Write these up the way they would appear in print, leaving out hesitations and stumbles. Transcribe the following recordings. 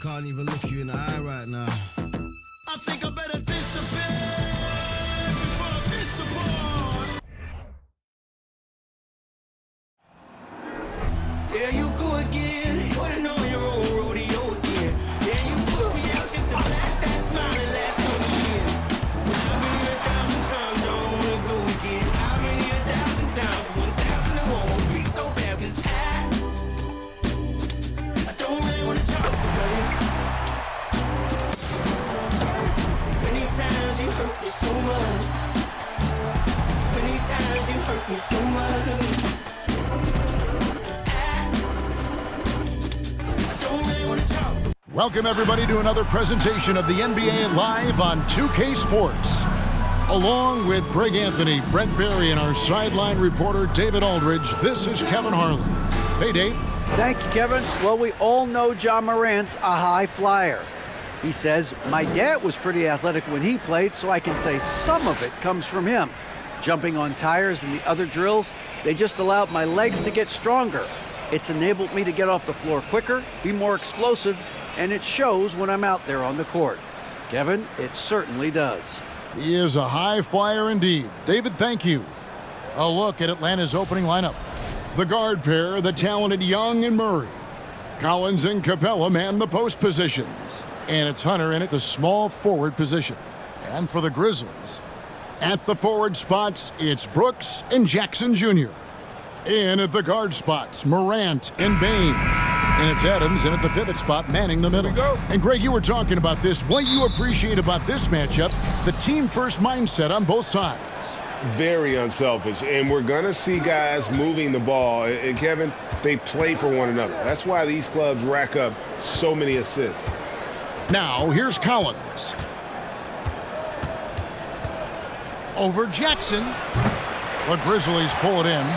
can't even look you in the eye right now. I think I better disappear before I disappoint. There you go again, putting on your own rodeo again. Yeah, you push me out just to blast that smile and last on the year. But I've been here 1,000 times, I don't wanna go again. I've been here 1,000 times, 1,001 won't be so bad, 'cause I don't really wanna talk about it. Many times you hurt me so much. Many times you hurt me so much. Welcome, everybody, to another presentation of the NBA Live on 2K Sports. Along with Greg Anthony, Brent Barry, and our sideline reporter, David Aldridge, this is Kevin Harlan. Hey, Dave. Thank you, Kevin. Well, we all know Ja Morant's a high flyer. He says, my dad was pretty athletic when he played, so I can say some of it comes from him. Jumping on tires and the other drills, they just allowed my legs to get stronger. It's enabled me to get off the floor quicker, be more explosive, and it shows when I'm out there on the court. Kevin, it certainly does. He is a high flyer indeed. David, thank you. A look at Atlanta's opening lineup. The guard pair, the talented Young and Murray. Collins and Capella man the post positions. And it's Hunter in at the small forward position. And for the Grizzlies, at the forward spots, it's Brooks and Jackson Jr. In at the guard spots, Morant and Bane. And it's Adams in at the pivot spot, manning the middle. And Greg, you were talking about this. What you appreciate about this matchup, the team-first mindset on both sides. Very unselfish, and we're going to see guys moving the ball. And Kevin, they play for one another. That's why these clubs rack up so many assists. Now, here's Collins. Over Jackson. The Grizzlies pull it in.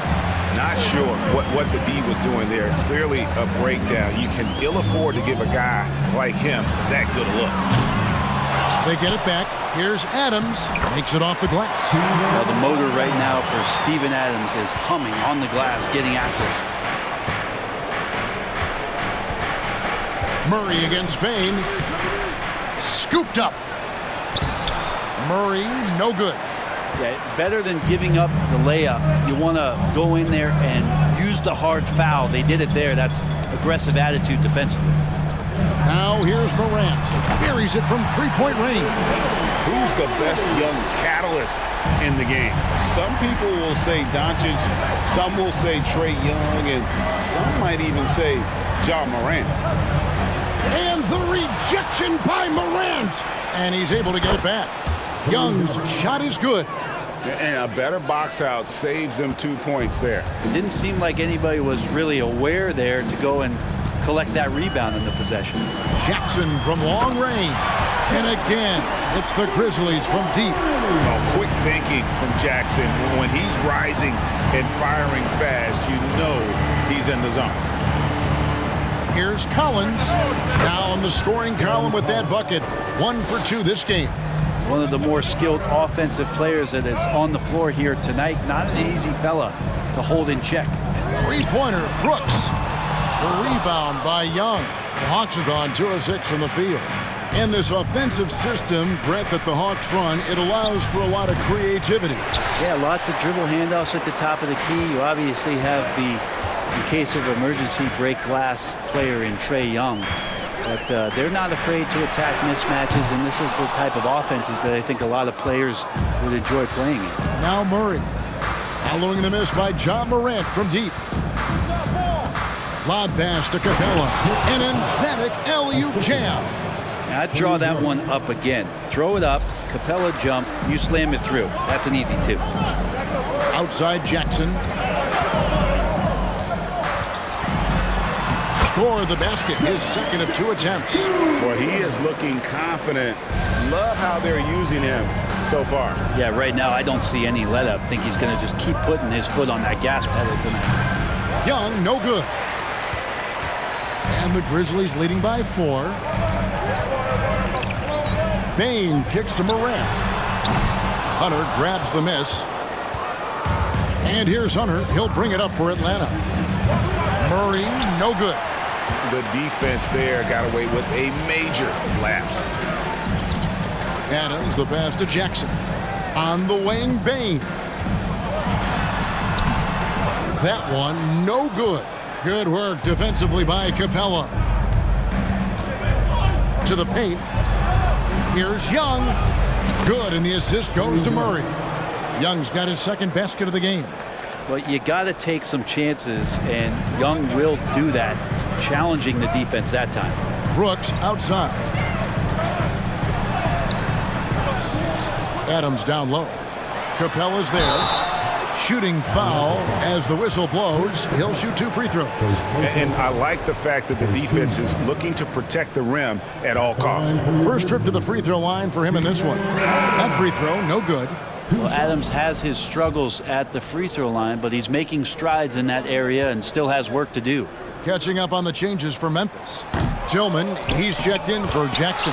Not sure what the D was doing there. Clearly a breakdown. You can ill afford to give a guy like him that good a look. They get it back. Here's Adams. Makes it off the glass. Well, the motor right now for Steven Adams is humming on the glass, getting after it. Murray against Bane. Scooped up. Murray, no good. Yeah, better than giving up the layup. You want to go in there and use the hard foul. They did it there. That's aggressive attitude defensively. Now here's Morant. Buries it from three-point range. Who's the best young catalyst in the game? Some people will say Doncic, some will say Trae Young, and some might even say Ja Morant. And the rejection by Morant. And he's able to get it back. Young's shot is good. And a better box out saves them 2 points there. It didn't seem like anybody was really aware there to go and collect that rebound in the possession. Jackson from long range. And again, it's the Grizzlies from deep. Oh, quick thinking from Jackson. When he's rising and firing fast, you know he's in the zone. Here's Collins. Now in the scoring column with that bucket. 1 for 2 this game. One of the more skilled offensive players that is on the floor here tonight. Not an easy fella to hold in check. Three-pointer, Brooks. The rebound by Young. The Hawks are gone 2 of 6 from the field. And this offensive system, Brett, that the Hawks run, it allows for a lot of creativity. Yeah, lots of dribble handoffs at the top of the key. You obviously have the, in case of emergency, break glass player in Trae Young. But they're not afraid to attack mismatches, and this is the type of offenses that I think a lot of players would enjoy playing in. Now Murray. Following the miss by Ja Morant from deep. Lob pass to Capella. An emphatic alley-oop jam. Now I'd draw that one up again. Throw it up, Capella jump, you slam it through. That's an easy 2. Outside Jackson. Score the basket, his second of 2 attempts. Well, he is looking confident. Love how they're using him so far. Yeah, right now I don't see any let up. I think he's going to just keep putting his foot on that gas pedal tonight. Young, no good. And the Grizzlies leading by 4. Bane kicks to Morant. Hunter grabs the miss. And here's Hunter. He'll bring it up for Atlanta. Murray, no good. The defense there got away with a major lapse. Adams, the pass to Jackson. On the wing, Bain. That one, no good. Good work defensively by Capella. To the paint. Here's Young. Good, and the assist goes to Murray. Young's got his second basket of the game. Well, you got to take some chances, and Young will do that, challenging the defense that time. Brooks outside. Adams down low. Capella's there. Shooting foul as the whistle blows. He'll shoot 2 free throws. And I like the fact that the defense is looking to protect the rim at all costs. First trip to the free throw line for him in this one. That free throw, no good. Well, Adams has his struggles at the free throw line, but he's making strides in that area and still has work to do. Catching up on the changes for Memphis. Tillman, he's checked in for Jackson.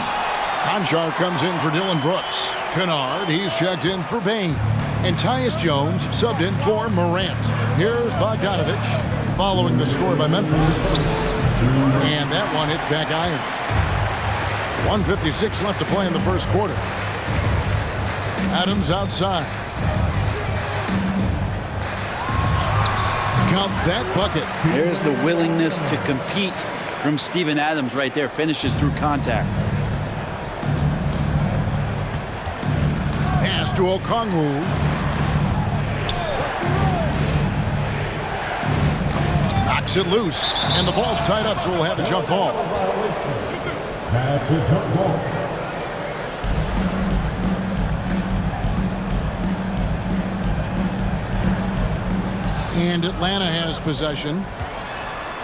Conchar comes in for Dylan Brooks. Kennard, he's checked in for Bain. And Tyus Jones subbed in for Morant. Here's Bogdanovich following the score by Memphis. And that one hits back iron. 1:56 left to play in the first quarter. Adams outside. Got that bucket. There's the willingness to compete from Steven Adams right there. Finishes through contact. Pass to Okongwu. Knocks it loose, and the ball's tied up, so we'll have a jump ball. That's a jump ball. And Atlanta has possession.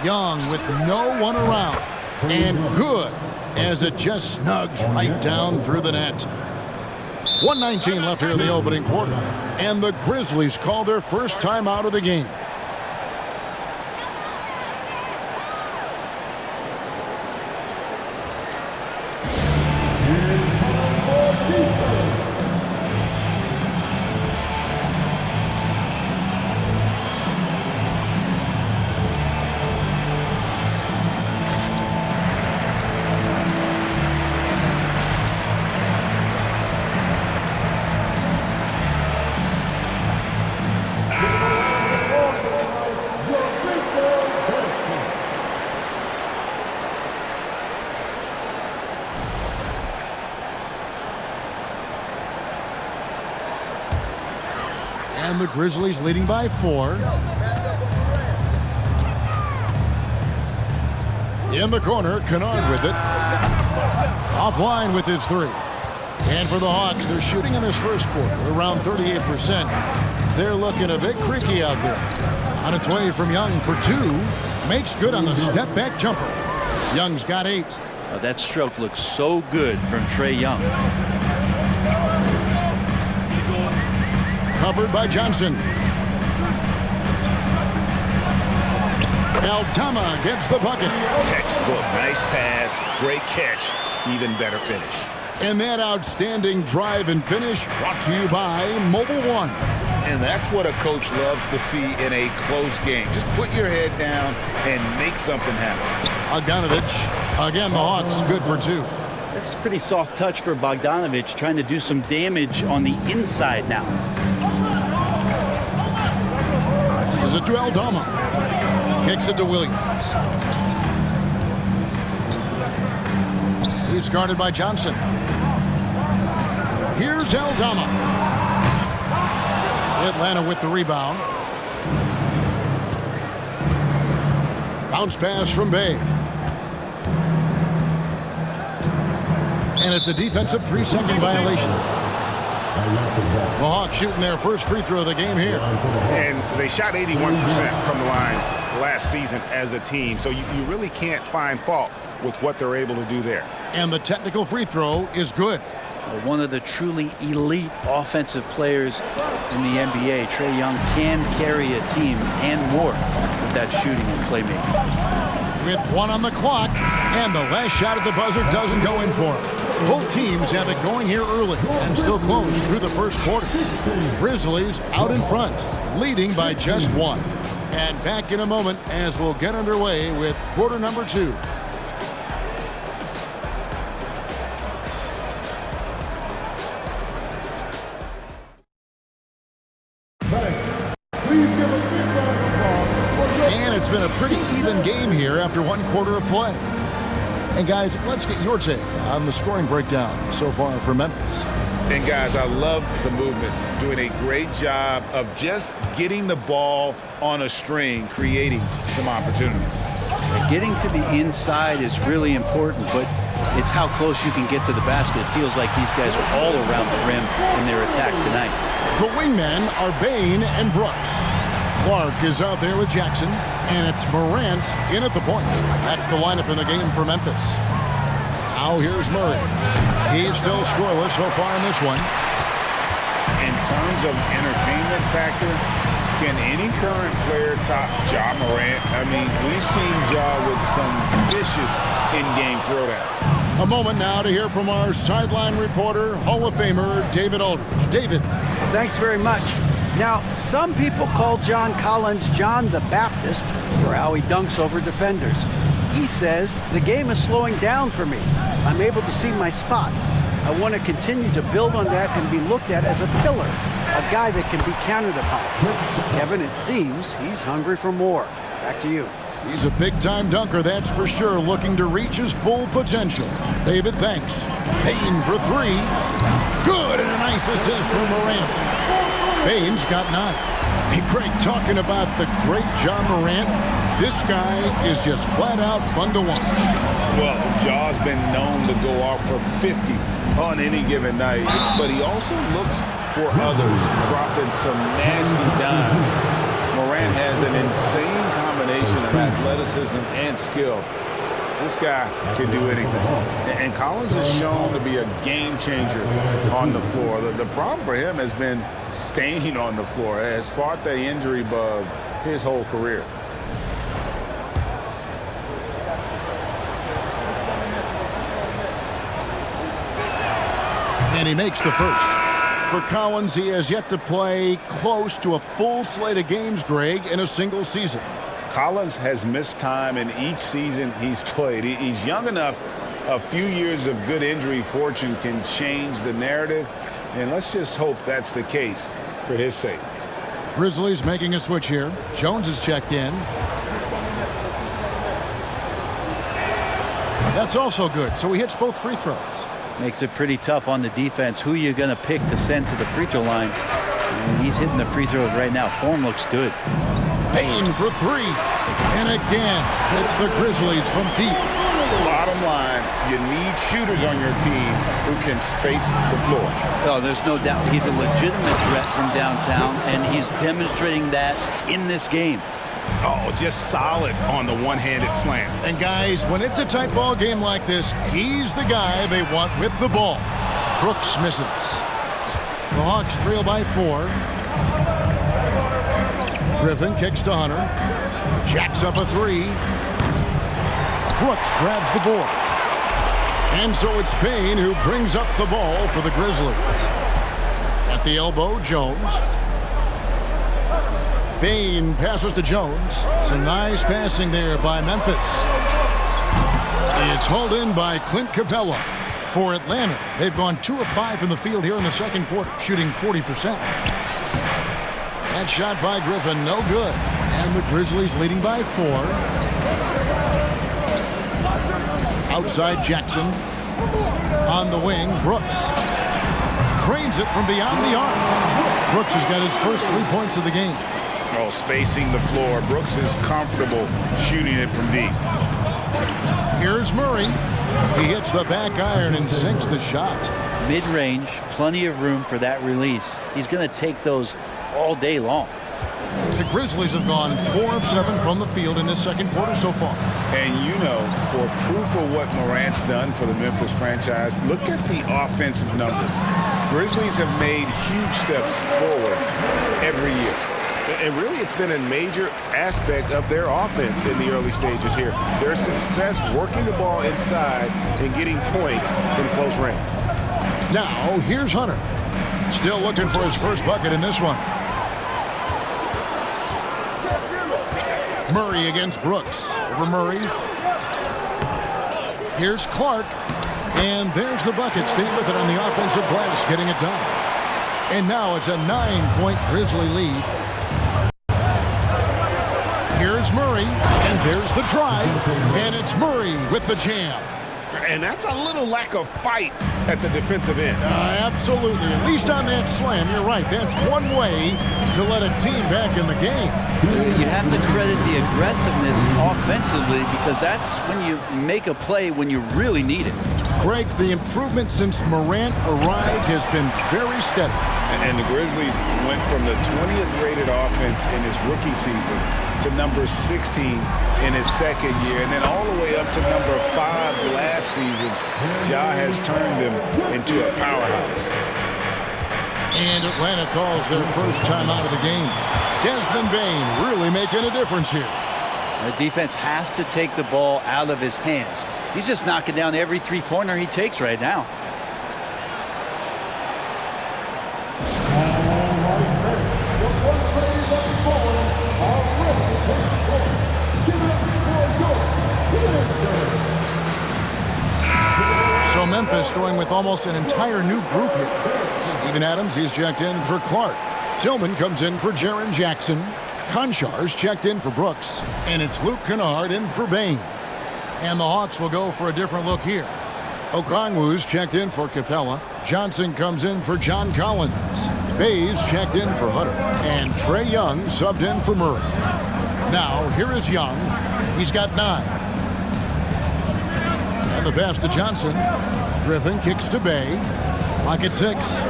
Young with no one around. And good as it just snugs right down through the net. 1:19 left here in the opening quarter. And the Grizzlies call their first time out of the game. And the Grizzlies leading by 4. In the corner, Kennard with it. Offline with his 3. And for the Hawks, they're shooting in this first quarter around 38%. They're looking a bit creaky out there. On its way from Young for 2. Makes good on the step-back jumper. Young's got 8. Oh, that stroke looks so good from Trae Young. Covered by Johnson. Aldama gets the bucket. Textbook, nice pass, great catch, even better finish. And that outstanding drive and finish brought to you by Mobile One. And that's what a coach loves to see in a close game. Just put your head down and make something happen. Bogdanovich, again the Hawks, good for 2. That's a pretty soft touch for Bogdanovich, trying to do some damage on the inside now. This is it to Aldama. Kicks it to Williams. He's guarded by Johnson. Here's Aldama. Atlanta with the rebound. Bounce pass from Bay. And it's a defensive 3-second violation. The Hawks shooting their first free throw of the game here. And they shot 81% from the line last season as a team, so you really can't find fault with what they're able to do there. And the technical free throw is good. One of the truly elite offensive players in the NBA, Trae Young, can carry a team and more with that shooting and playmaking. With 1 on the clock, and the last shot at the buzzer doesn't go in for him. Both teams have it going here early and still close through the first quarter. Grizzlies out in front, leading by just 1. And back in a moment as we'll get underway with quarter number 2. And it's been a pretty even game here after 1 quarter of play. And guys, let's get your take on the scoring breakdown so far for Memphis. And guys, I love the movement, doing a great job of just getting the ball on a string, creating some opportunities. Getting to the inside is really important, but it's how close you can get to the basket. It feels like these guys are all around the rim in their attack tonight. The wingmen are Bain and Brooks. Clark is out there with Jackson, and it's Morant in at the point. That's the lineup in the game for Memphis. Now here's Murray. He's still scoreless so far in this one. In terms of entertainment factor, can any current player top Ja Morant? I mean, we've seen Ja with some vicious in-game throwdown. A moment now to hear from our sideline reporter, Hall of Famer David Aldridge. David. Thanks very much. Now, some people call John Collins John the Baptist for how he dunks over defenders. He says, the game is slowing down for me. I'm able to see my spots. I want to continue to build on that and be looked at as a pillar, a guy that can be counted upon. Kevin, it seems he's hungry for more. Back to you. He's a big-time dunker, that's for sure, looking to reach his full potential. David, thanks. Payne for 3. Good, and a nice assist from Morant. Payne's got 9. Hey, Craig, talking about the great Ja Morant, this guy is just flat-out fun to watch. Well, Ja's been known to go off for 50 on any given night, but he also looks for others, dropping some nasty dimes. Morant has an insane combination of athleticism and skill. This guy can do anything. And Collins is shown to be a game changer on the floor. The problem for him has been staying on the floor. Has fought the injury bug his whole career. And he makes the first. For Collins, he has yet to play close to a full slate of games, Greg, in a single season. Collins has missed time in each season he's played. He's young enough. A few years of good injury fortune can change the narrative, and let's just hope that's the case for his sake. Grizzlies making a switch here. Jones is checked in. That's also good, so he hits both free throws. Makes it pretty tough on the defense. Who you going to pick to send to the free throw line? And he's hitting the free throws right now. Form looks good. Payne for 3. And again, it's the Grizzlies from deep. Bottom line, you need shooters on your team who can space the floor. Oh, there's no doubt. He's a legitimate threat from downtown, and he's demonstrating that in this game. Oh, just solid on the one-handed slam. And guys, when it's a tight ball game like this, he's the guy they want with the ball. Brooks misses. The Hawks trail by 4. Griffin kicks to Hunter. Jacks up a 3. Brooks grabs the board. And so it's Payne who brings up the ball for the Grizzlies. At the elbow, Jones. Payne passes to Jones. Some nice passing there by Memphis. It's hauled in by Clint Capella. For Atlanta, they've gone 2 of 5 from the field here in the second quarter, shooting 40%. That shot by Griffin, no good. And the Grizzlies leading by 4. Outside Jackson. On the wing, Brooks. Cranes it from beyond the arc. Brooks has got his first 3 points of the game. Oh, spacing the floor. Brooks is comfortable shooting it from deep. Here's Murray. He hits the back iron and sinks the shot. Mid-range, plenty of room for that release. He's going to take those all day long. The Grizzlies have gone 4 of 7 from the field in this second quarter so far. And you know, for proof of what Morant's done for the Memphis franchise, look at the offensive numbers. Grizzlies have made huge steps forward every year. And really, it's been a major aspect of their offense in the early stages here. Their success working the ball inside and getting points from close range. Now, here's Hunter. Still looking for his first bucket in this one. Murray against Brooks. Over Murray. Here's Clark. And there's the bucket. Staying with it on the offensive glass, getting it done. And now it's a 9-point Grizzly lead. Here's Murray, and there's the drive, and it's Murray with the jam. And that's a little lack of fight at the defensive end. Absolutely. At least on that slam, you're right. That's one way to let a team back in the game. You have to credit the aggressiveness offensively because that's when you make a play when you really need it. Greg, the improvement since Morant arrived has been very steady. And the Grizzlies went from the 20th rated offense in his rookie season to number 16 in his second year, and then all the way up to number 5 last season. Ja has turned them into a powerhouse. And Atlanta calls their first time out of the game. Desmond Bane really making a difference here. The defense has to take the ball out of his hands. He's just knocking down every three-pointer he takes right now. So Memphis going with almost an entire new group here. Steven Adams, he's checked in for Clark. Tillman comes in for Jaren Jackson. Konchar's checked in for Brooks. And it's Luke Kennard in for Bane. And the Hawks will go for a different look here. Okongwu's checked in for Capella. Johnson comes in for John Collins. Bays checked in for Hunter. And Trae Young subbed in for Murray. Now, here is Young. He's got 9. And the pass to Johnson. Griffin kicks to Bay. Lock at 6.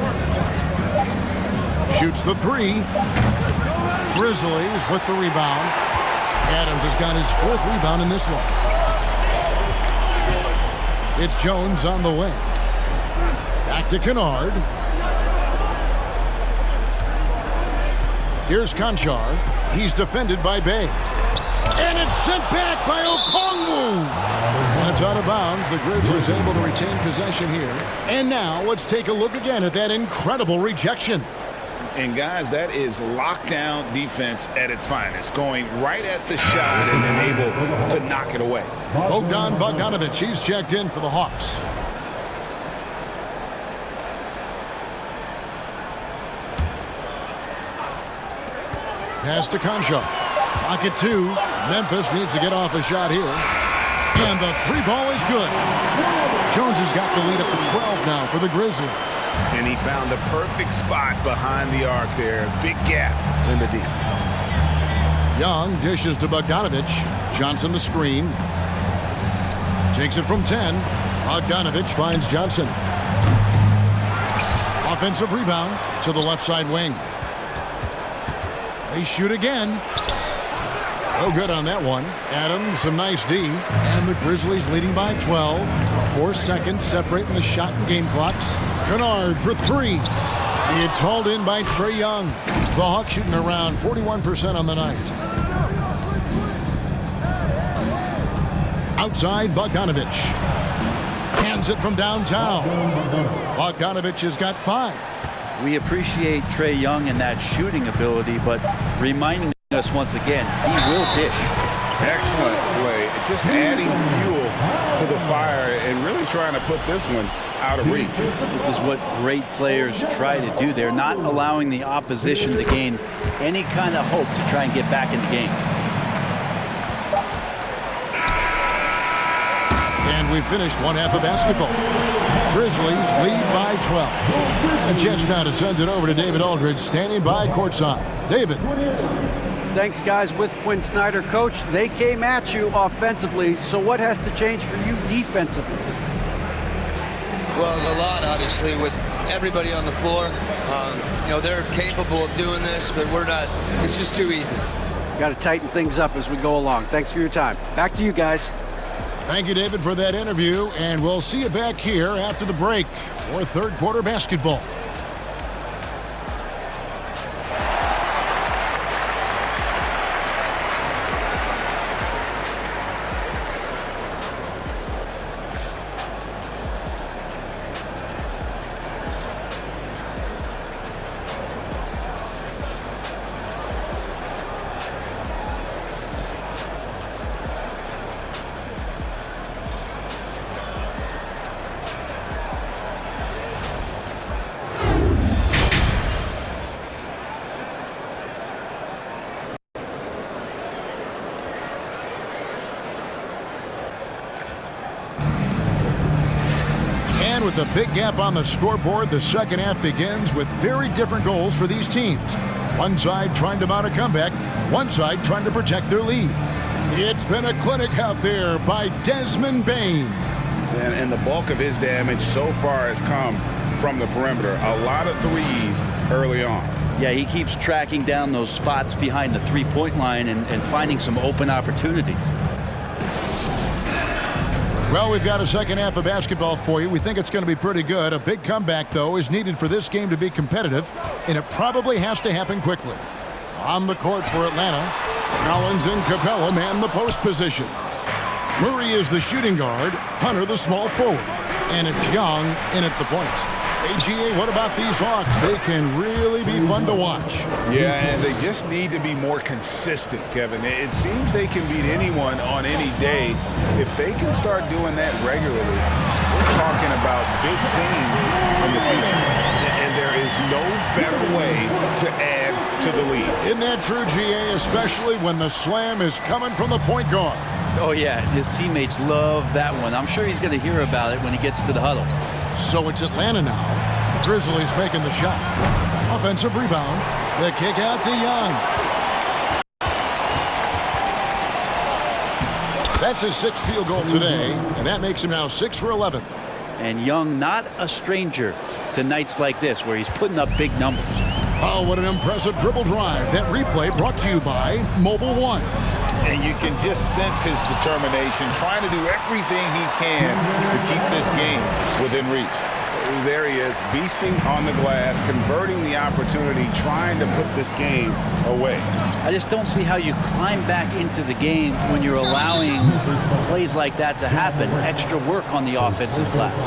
Shoots the 3. Grizzlies with the rebound. Adams has got his 4th rebound in this one. It's Jones on the wing. Back to Kennard. Here's Konchar. He's defended by Bay. And it's sent back by Okongwu. And it's out of bounds. The Grizzlies able to retain possession here. And now let's take a look again at that incredible rejection. And guys, that is lockdown defense at its finest, going right at the shot and then able to knock it away. Bogdan Bogdanovic, he's checked in for the Hawks. Pass to Konchar. Clock at 2. Memphis needs to get off a shot here. And the 3 ball is good. Jones has got the lead up to 12 now for the Grizzlies. And he found the perfect spot behind the arc there. Big gap in the D. Young dishes to Bogdanovic. Johnson the screen. Takes it from 10. Bogdanovic finds Johnson. Offensive rebound to the left side wing. They shoot again. No good on that one. Adams, some nice D. And the Grizzlies leading by 12. 4 seconds separating the shot and game clocks. Kennard for 3. It's hauled in by Trae Young. The Hawks shooting around 41% on the night. Outside, Bogdanovic. Hands it from downtown. Bogdanovic has got 5. We appreciate Trae Young and that shooting ability, but reminding us once again, he will dish. Excellent play. Just adding fuel to the fire and really trying to put this one out of reach. This is what great players try to do. They're not allowing the opposition to gain any kind of hope to try and get back in the game. And we finished one half of basketball. Grizzlies lead by 12. A chance now to send it over to David Aldridge, standing by courtside. David. Thanks, guys. With Quinn Snyder, coach, they came at you offensively. So what has to change for you defensively? Well, a lot, obviously, with everybody on the floor. They're capable of doing this, but we're not. It's just too easy. Got to tighten things up as we go along. Thanks for your time. Back to you guys. Thank you, David, for that interview, and we'll see you back here after the break for third quarter basketball. And with a big gap on the scoreboard, the second half begins with very different goals for these teams. One side trying to mount a comeback, one side trying to protect their lead. It's been a clinic out there by Desmond Bain. And the bulk of his damage so far has come from the perimeter. A lot of threes early on. Yeah, he keeps tracking down those spots behind the three-point line and finding some open opportunities. Well, we've got a second half of basketball for you. We think it's going to be pretty good. A big comeback, though, is needed for this game to be competitive, and it probably has to happen quickly. On the court for Atlanta, Collins and Capella man the post positions. Murray is the shooting guard, Hunter the small forward, and it's Young in at the point. AGA, what about these Hawks? They can really be fun to watch. Yeah, and they just need to be more consistent, Kevin. It seems they can beat anyone on any day. If they can start doing that regularly, we're talking about big things in the future. And there is no better way to add to the lead. Isn't that true, GA, especially when the slam is coming from the point guard? Oh, yeah, his teammates love that one. I'm sure he's going to hear about it when he gets to the huddle. So it's Atlanta now. Grizzlies making the shot. Offensive rebound. The kick out to Young. That's his sixth field goal today, and that makes him now 6 for 11. And Young not a stranger to nights like this where he's putting up big numbers. Oh, what an impressive dribble drive. That replay brought to you by Mobile One. And you can just sense his determination, trying to do everything he can to keep this game within reach. There he is, beasting on the glass, converting the opportunity, trying to put this game away. I just don't see how you climb back into the game when you're allowing plays like that to happen. Extra work on the offensive glass.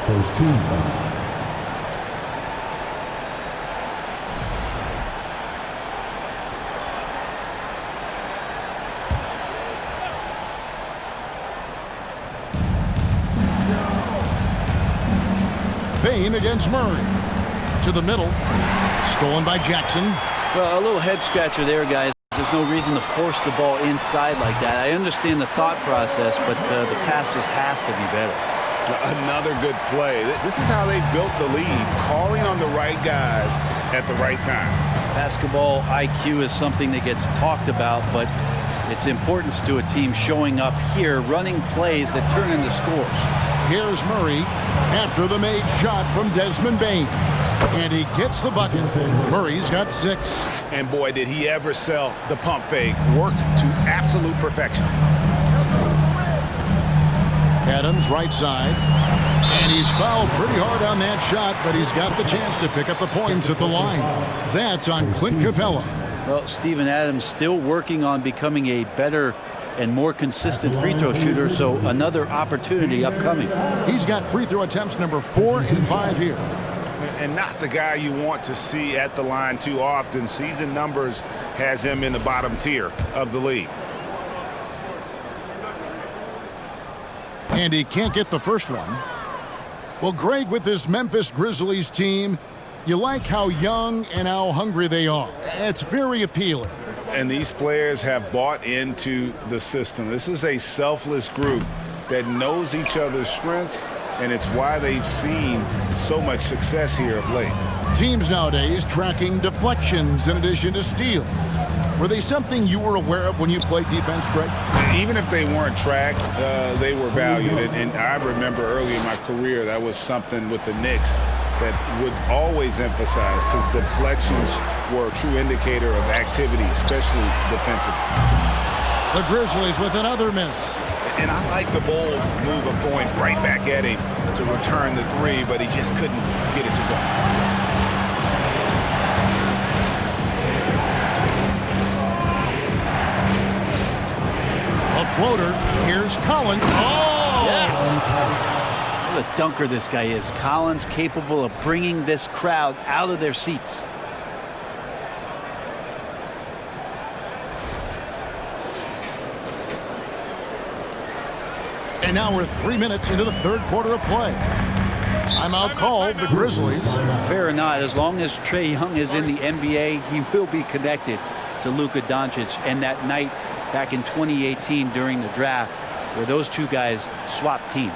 First team foul. Bain against Murray. To the middle. Stolen by Jackson. Well, a little head scratcher there, guys. There's no reason to force the ball inside like that. I understand the thought process, but the pass just has to be better. Another good play. This is how they built the lead, calling on the right guys at the right time. Basketball IQ is something that gets talked about, but its importance to a team showing up here, running plays that turn into scores. Here's Murray after the made shot from Desmond Bain. And he gets the bucket. Murray's got 6. And boy, did he ever sell the pump fake. Worked to absolute perfection. Adams right side. And he's fouled pretty hard on that shot, but he's got the chance to pick up the points at the line. That's on Clint Capella. Well, Steven Adams still working on becoming a better and more consistent free throw shooter, so another opportunity upcoming. He's got free throw attempts number 4 and 5 here. And not the guy you want to see at the line too often. Season numbers has him in the bottom tier of the league. And he can't get the first one. Well, Greg, with this Memphis Grizzlies team, you like how young and how hungry they are. It's very appealing. And these players have bought into the system. This is a selfless group that knows each other's strengths, and it's why they've seen so much success here of late. Teams nowadays tracking deflections in addition to steals. Were they something you were aware of when you played defense, Greg? Even if they weren't tracked, they were valued. And I remember early in my career, that was something with the Knicks that would always emphasize, because deflections were a true indicator of activity, especially defensively. The Grizzlies with another miss. And I like the bold move of going right back at him to return the 3, but he just couldn't get it to go. A floater. Here's Collins. Oh! Yeah. What a dunker this guy is. Collins capable of bringing this crowd out of their seats. And now we're 3 minutes into the third quarter of play. Timeout called, the Grizzlies. Fair or not, as long as Trae Young is in the NBA, he will be connected to Luka Doncic. And that night back in 2018 during the draft, where those two guys swapped teams.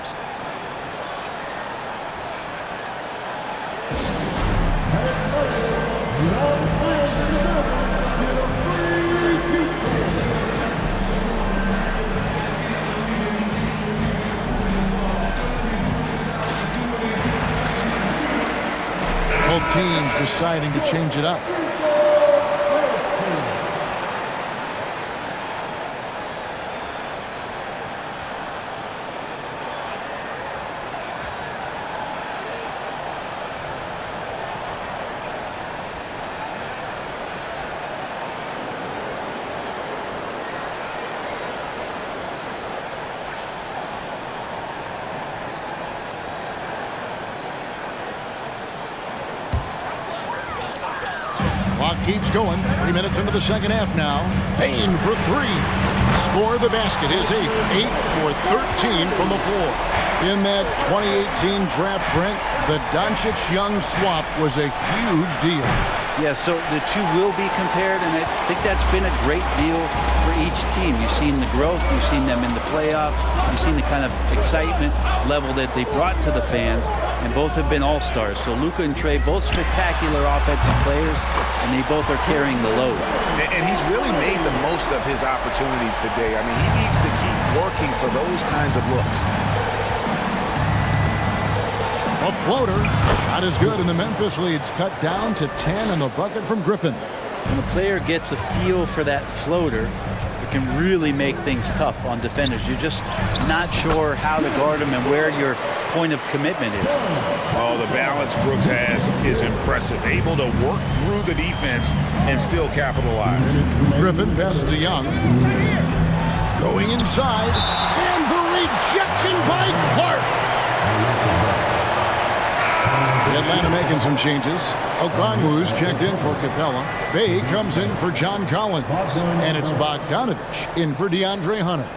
teams deciding to change it up. Clock keeps going. 3 minutes into the second half now. Payne for three. Score the basket. His eighth. 8 for 13 from the floor. In that 2018 draft, Brent, the Doncic-Young swap was a huge deal. Yeah, so the two will be compared, and I think that's been a great deal for each team. You've seen the growth, you've seen them in the playoff, you've seen the kind of excitement level that they brought to the fans, and both have been all-stars. So Luka and Trey, both spectacular offensive players, and they both are carrying the load. And he's really made the most of his opportunities today. I mean, he needs to keep working for those kinds of looks. A floater. Shot is good, and the Memphis lead's cut down to 10 in the bucket from Griffin. When a player gets a feel for that floater, it can really make things tough on defenders. You're just not sure how to guard them and where your point of commitment is. Oh, the balance Brooks has is impressive. Able to work through the defense and still capitalize. Griffin passes to Young. Going inside, and the rejection by Clark. Atlanta making some changes. Okongwu's checked in for Capella. Bay comes in for John Collins. And it's Bogdanovich in for DeAndre Hunter.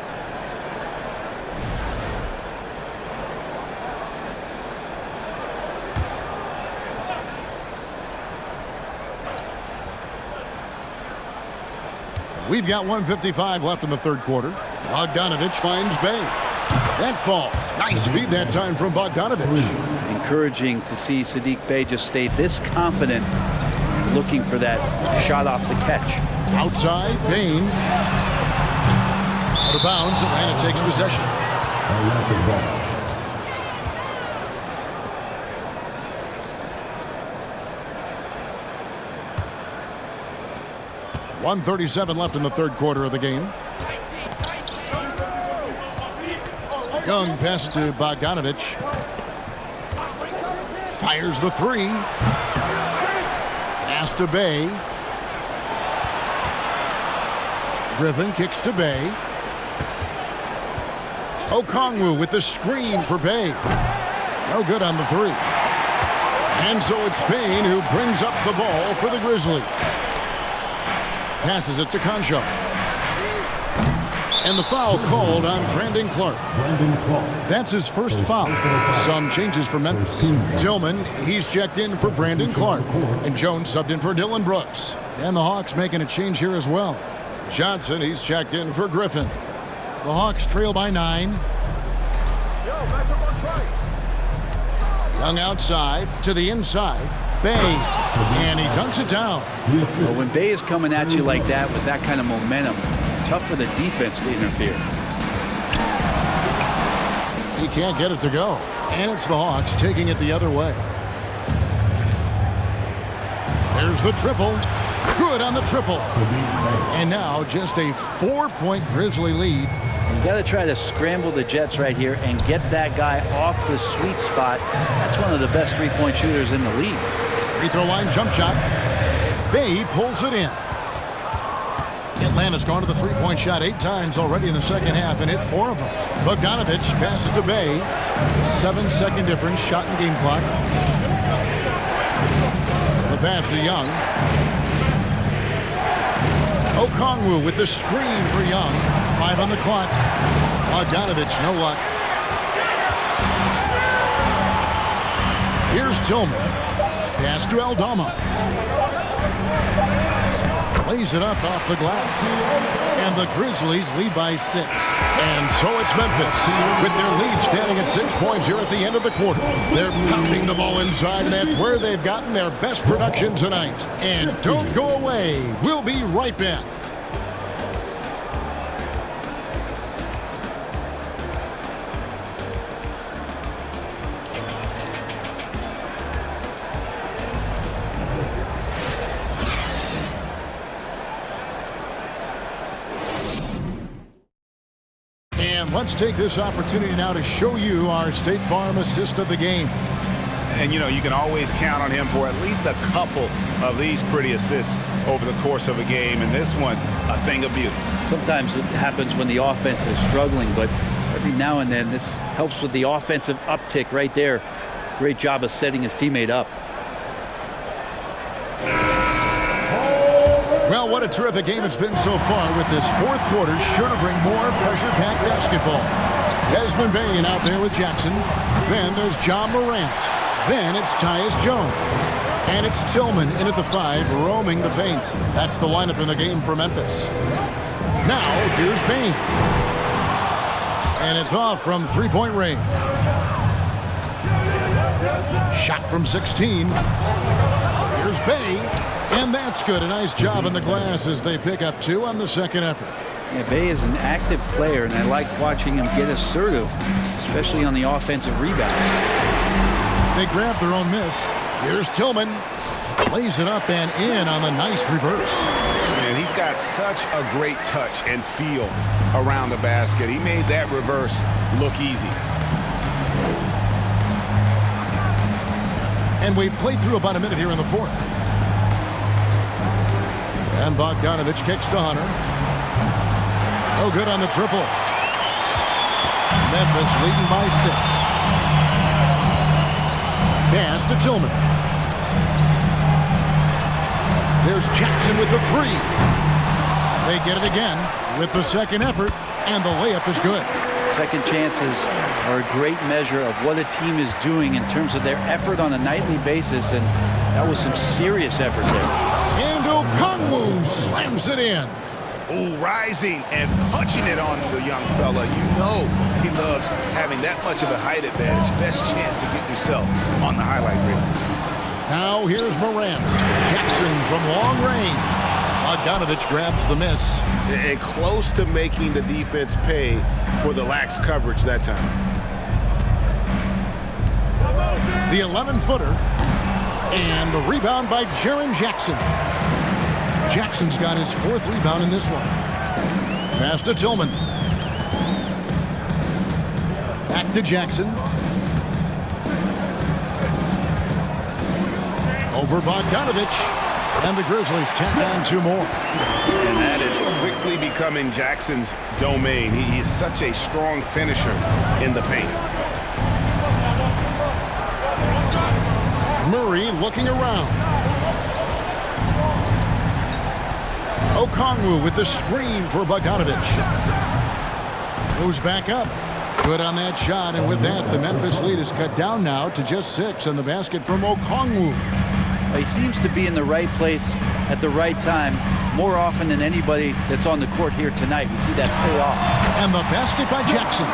We've got 1:55 left in the third quarter. Bogdanovich finds Bay. That falls. Nice feed that time from Bogdanovich. Encouraging to see Saddiq Bey just stay this confident, looking for that shot off the catch. Outside, Payne. Out of bounds, Atlanta takes possession. Atlanta's ball. 1:37 left in the third quarter of the game. Young passes to Bogdanovich. Fires the three. Pass to Bay. Griffin kicks to Bay. Okongwu with the screen for Bay. No good on the three. And so it's Payne who brings up the ball for the Grizzlies. Passes it to Concho. And the foul called on Brandon Clark. That's his first foul. Some changes for Memphis. Tillman, he's checked in for Brandon Clark. And Jones subbed in for Dylan Brooks. And the Hawks making a change here as well. Johnson, he's checked in for Griffin. The Hawks trail by 9. Young outside to the inside. Bay. And he dunks it down. Well, when Bay is coming at you like that with that kind of momentum, tough for the defense to interfere. He can't get it to go. And it's the Hawks taking it the other way. There's the triple. Good on the triple. And now just a 4-point Grizzly lead. You got to try to scramble the Jets right here and get that guy off the sweet spot. That's one of the best three-point shooters in the league. Free throw line jump shot. Bay pulls it in. Atlanta's gone to the three-point shot 8 times already in the second half and hit 4 of them. Bogdanovich passes to Bay. 7-second difference, shot and game clock. The pass to Young. Okongwu with the screen for Young. 5 on the clock. Bogdanovich, no luck. Here's Tillman. Pass to Aldama. Lays it up off the glass. And the Grizzlies lead by 6. And so it's Memphis with their lead standing at 6 points here at the end of the quarter. They're pounding the ball inside, and that's where they've gotten their best production tonight. And don't go away. We'll be right back. let's take this opportunity now to show you our State Farm assist of the game. And, you know, you can always count on him for at least a couple of these pretty assists over the course of a game. And this one, a thing of beauty. Sometimes it happens when the offense is struggling, but every now and then this helps with the offensive uptick right there. Great job of setting his teammate up. Well, what a terrific game it's been so far, with this fourth quarter sure to bring more pressure-packed basketball. Desmond Bain out there with Jackson. Then there's John Morant. Then it's Tyus Jones. And it's Tillman in at the 5, roaming the paint. That's the lineup in the game for Memphis. Now, here's Bain. And it's off from three-point range. Shot from 16. Here's Bain. And that's good. A nice job in the glass as they pick up 2 on the second effort. Yeah, Bay is an active player, and I like watching him get assertive, especially on the offensive rebounds. They grab their own miss. Here's Tillman. Lays it up and in on the nice reverse. And he's got such a great touch and feel around the basket. He made that reverse look easy. And we've played through about a minute here in the fourth. And Bogdanovich kicks to Hunter. No good on the triple. Memphis leading by 6. Pass to Tillman. There's Jackson with the 3. They get it again with the second effort, and the layup is good. Second chances are a great measure of what a team is doing in terms of their effort on a nightly basis, and that was some serious effort there. And Okongwu slams it in. Ooh, rising and punching it on the young fella. You know he loves having that much of a height advantage. Best chance to get yourself on the highlight reel. Now here's Morant. Jackson from long range. Bogdanovich grabs the miss. And close to making the defense pay for the lax coverage that time. The 11-footer. And the rebound by Jaren Jackson. Jackson's got his 4th rebound in this one. Pass to Tillman. Back to Jackson. Over Bogdanovich. And the Grizzlies tack on 2 more. And that is quickly becoming Jackson's domain. He is such a strong finisher in the paint. Murray looking around. Okongwu with the screen for Bogdanovich. Goes back up. Good on that shot, and with that, the Memphis lead is cut down now to just 6 on the basket from Okongwu. He seems to be in the right place at the right time more often than anybody that's on the court here tonight. We see that pay off. And the basket by Jackson.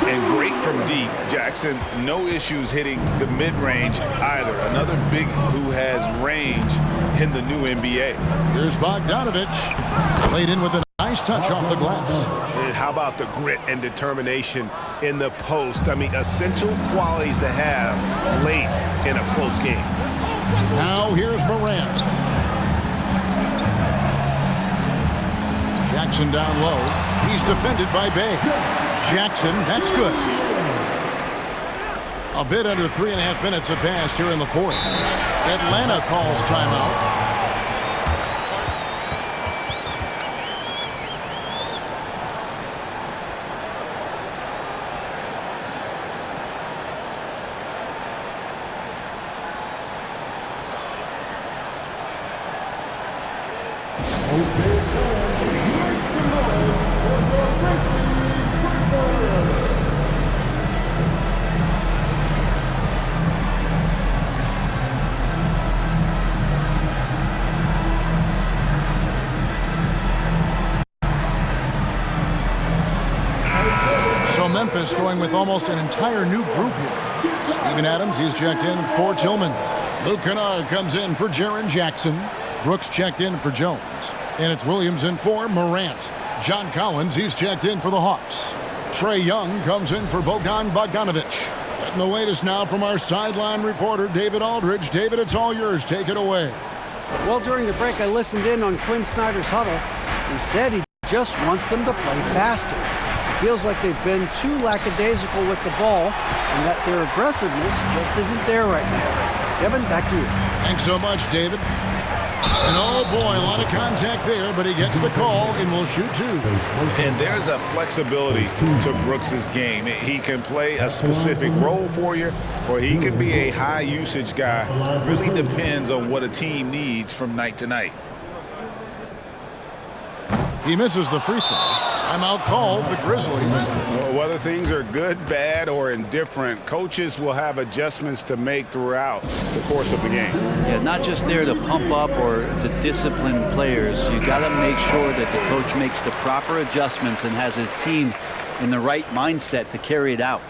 And great from deep. Jackson, no issues hitting the mid-range either. Another big who has range in the new NBA. Here's Bogdanovich. Laid in with a nice touch off the glass. And how about the grit and determination in the post? I mean, essential qualities to have late in a close game. Now here's Morant. Jackson down low. He's defended by Bay. Jackson, that's good. A bit under 3.5 minutes have passed here in the fourth. Atlanta calls timeout. So Memphis going with almost an entire new group here. Steven Adams, he's checked in for Tillman. Luke Kennard comes in for Jaren Jackson. Brooks checked in for Jones. And it's Williams in for Morant. John Collins, he's checked in for the Hawks. Trae Young comes in for Bogdanovich. Getting the latest now from our sideline reporter, David Aldridge. David, it's all yours. Take it away. Well, during the break, I listened in on Quinn Snyder's huddle. He said he just wants them to play faster. feels like they've been too lackadaisical with the ball and that their aggressiveness just isn't there right now. Kevin, back to you. Thanks so much, David. And oh boy, a lot of contact there, but he gets the call and will shoot two. And there's a flexibility to Brooks's game. He can play a specific role for you, or he can be a high usage guy. Really depends on what a team needs from night to night. He misses the free throw. Timeout called, the Grizzlies. Whether things are good, bad, or indifferent, coaches will have adjustments to make throughout the course of the game. Yeah, not just there to pump up or to discipline players. You got to make sure that the coach makes the proper adjustments and has his team in the right mindset to carry it out.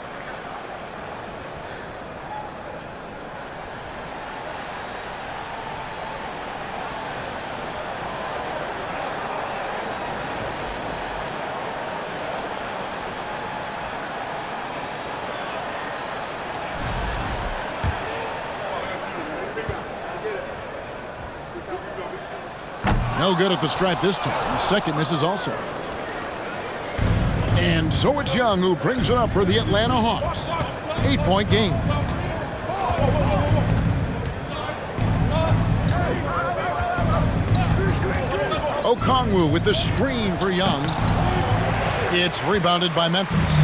No good at the stripe this time. Second misses also. And so it's Young who brings it up for the Atlanta Hawks. 8-point game. Okongwu with the screen for Young. It's rebounded by Memphis.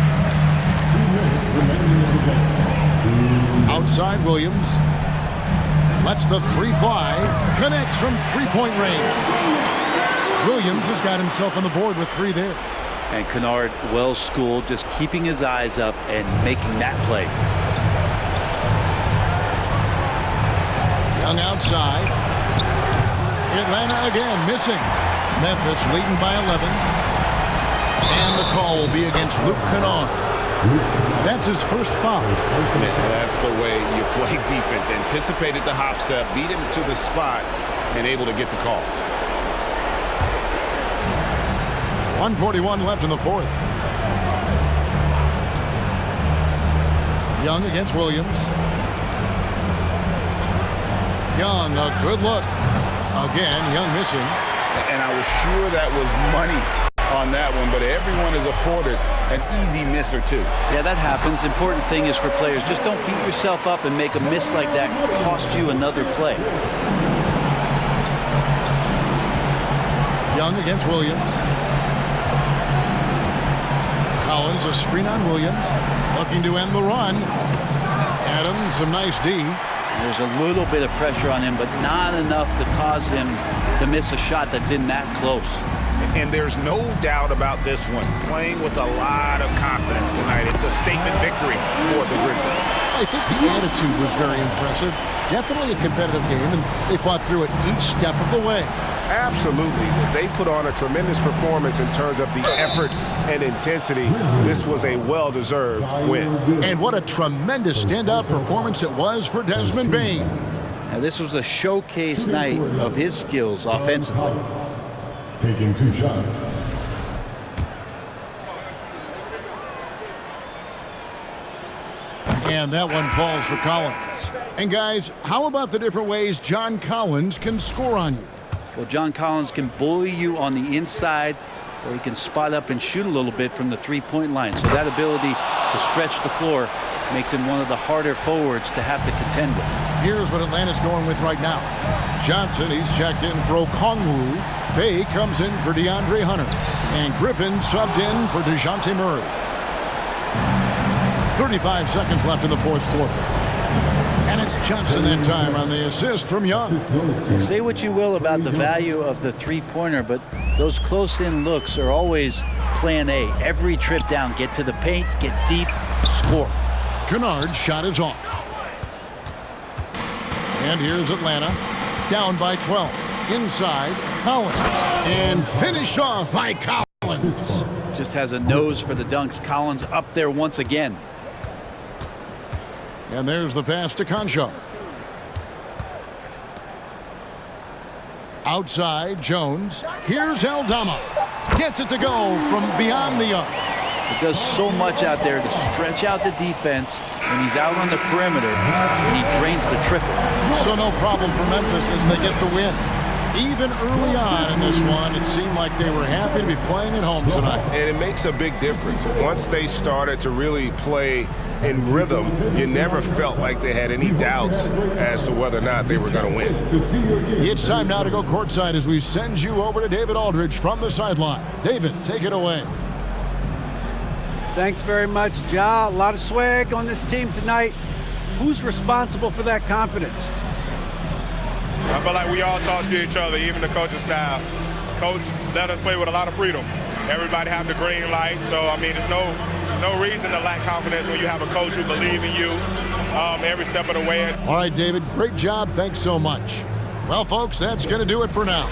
Outside Williams. Lets the three fly. Connects from three-point range. Williams has got himself on the board with three there. And Kennard, well schooled, just keeping his eyes up and making that play. Young outside. Atlanta again missing. Memphis leading by 11. And the call will be against Luke Kennard. That's his first foul. That's the way you play defense. Anticipated the hop step, beat him to the spot, and able to get the call. 1:41 left in the fourth. Young against Williams. Young, a good look. Again, Young missing. And I was sure that was money on that one, but everyone is afforded an easy miss or two. Yeah, that happens. Important thing is for players, just don't beat yourself up and make a miss like that cost you another play. Young against Williams. Collins, a screen on Williams. Looking to end the run. Adams, some nice D. There's a little bit of pressure on him, but not enough to cause him to miss a shot that's in that close. And there's no doubt about this one. Playing with a lot of confidence tonight. It's a statement victory for the Grizzlies. I think the attitude was very impressive. Definitely a competitive game, and they fought through it each step of the way. Absolutely. They put on a tremendous performance in terms of the effort and intensity. This was a well-deserved win. And what a tremendous standout performance it was for Desmond Bane. Now, this was a showcase night of his skills offensively. Taking two shots. And that one falls for Collins. And guys, how about the different ways John Collins can score on you? Well, John Collins can bully you on the inside, or he can spot up and shoot a little bit from the three-point line. So that ability to stretch the floor makes him one of the harder forwards to have to contend with. Here's what Atlanta's going with right now. Johnson, he's checked in for Okongwu. Bay comes in for DeAndre Hunter. And Griffin subbed in for DeJounte Murray. 35 seconds left in the fourth quarter. And it's Johnson that time on the assist from Young. Say what you will about the value of the three-pointer, but those close-in looks are always plan A. Every trip down, get to the paint, get deep, score. Kennard's shot is off. And here's Atlanta, down by 12. Inside, Collins. And finished off by Collins. Just has a nose for the dunks. Collins up there once again. And there's the pass to Concho. Outside, Jones. Here's Aldama. Gets it to go from beyond the arc. It does so much out there to stretch out the defense when he's out on the perimeter, and he drains the triple. So no problem for Memphis as they get the win. Even early on in this one, it seemed like they were happy to be playing at home tonight. And it makes a big difference. Once they started to really play in rhythm, you never felt like they had any doubts as to whether or not they were going to win. It's time now to go courtside as we send you over to David Aldridge from the sideline. David, take it away. Thanks very much, Ja. A lot of swag on this team tonight. Who's responsible for that confidence? I feel like we all talk to each other, even the coaching staff. Coach let us play with a lot of freedom. Everybody have the green light, so I mean, there's no reason to lack confidence when you have a coach who believes in you every step of the way. All right, David, great job. Thanks so much. Well, folks, that's going to do it for now.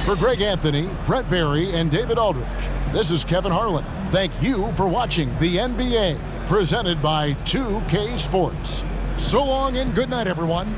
For Greg Anthony, Brent Barry, and David Aldridge, this is Kevin Harlan. Thank you for watching the NBA, presented by 2K Sports. So long and good night, everyone.